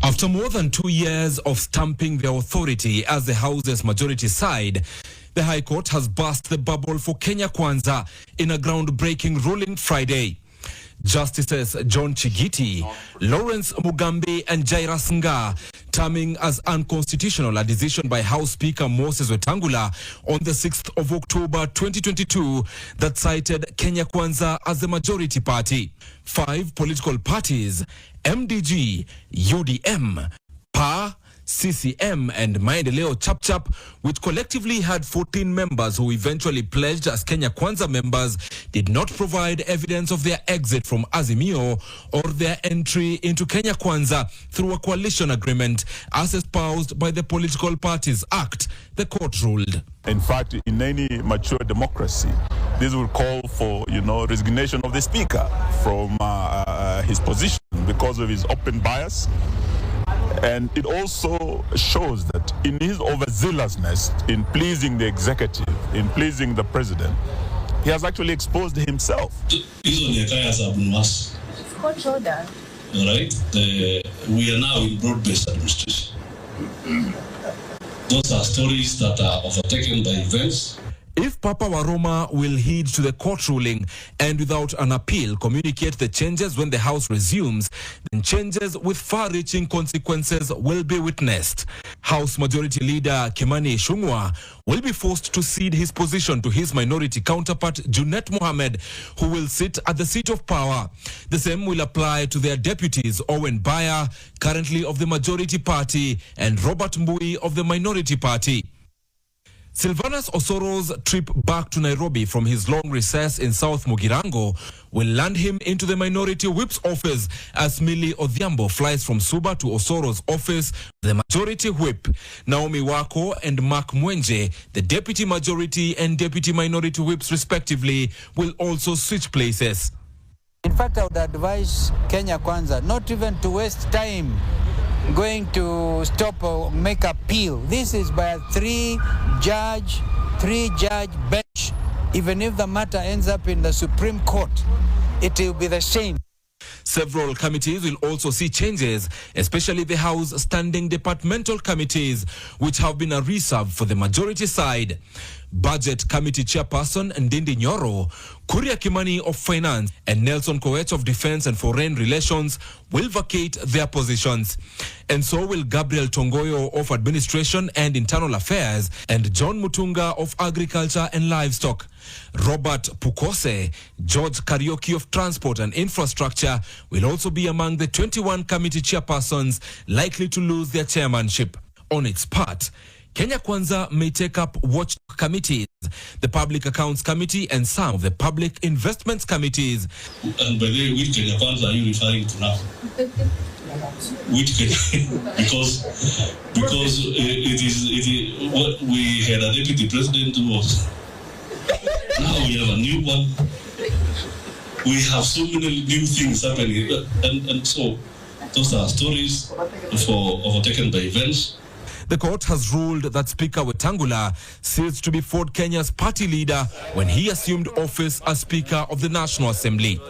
After more than 2 years of stamping their authority as the House's majority side, the High Court has burst the bubble for Kenya Kwanza in a groundbreaking ruling Friday. Justices John Chigiti, Lawrence Mugambi and Jairus Nga terming as unconstitutional a decision by House Speaker Moses Wetangula on the 6th of October 2022 that cited Kenya Kwanza as the majority party. 5 political parties, MDG, UDM, PA, CCM and Maendeleo Chapchap, which collectively had 14 members who eventually pledged as Kenya Kwanza members, did not provide evidence of their exit from Azimio or their entry into Kenya Kwanza through a coalition agreement as espoused by the Political Parties Act, the court ruled. In fact, in any mature democracy, this will call for, resignation of the speaker from his position because of his open bias. And it also shows that in his overzealousness in pleasing the executive, in pleasing the president, he has actually exposed himself. Court order. All right, we are now in broad-based administration. Those are stories that are overtaken by events. If Papa Waroma will heed to the court ruling and without an appeal communicate the changes when the House resumes, then changes with far-reaching consequences will be witnessed. House Majority Leader Kimani Ichung'wah will be forced to cede his position to his minority counterpart Junet Mohammed, who will sit at the seat of power. The same will apply to their deputies Owen Baya, currently of the majority party, and Robert Mbui of the minority party. Silvanus Osoro's trip back to Nairobi from his long recess in South Mugirango will land him into the minority whip's office as Millie Odhiambo flies from Suba to Osoro's office, the majority whip. Naomi Wako and Mark Mwenje, the deputy majority and deputy minority whips respectively, will also switch places. In fact, I would advise Kenya Kwanza not even to waste time going to stop or make appeal. This is by a three-judge bench. Even if the matter ends up in the Supreme Court, it will be the same. Several committees will also see changes, especially the House standing departmental committees, which have been a reserve for the majority side. Budget Committee Chairperson Ndindi Nyoro, Kuria Kimani of Finance and Nelson Koech of Defense and Foreign Relations will vacate their positions. And so will Gabriel Tongoyo of Administration and Internal Affairs and John Mutunga of Agriculture and Livestock. Robert Pukose, George Karaoke of Transport and Infrastructure will also be among the 21 committee chairpersons likely to lose their chairmanship. On its part, Kenya Kwanza may take up watch committees, the Public Accounts Committee and some of the Public Investments Committees. And by the way, which Kenya Kwanza are you referring to now? Which Kenya? because it is what we had a deputy president who was. Now we have a new one. We have so many new things happening, and so those are stories overtaken by events. The court has ruled that Speaker Wetangula ceased to be Ford Kenya's party leader when he assumed office as Speaker of the National Assembly.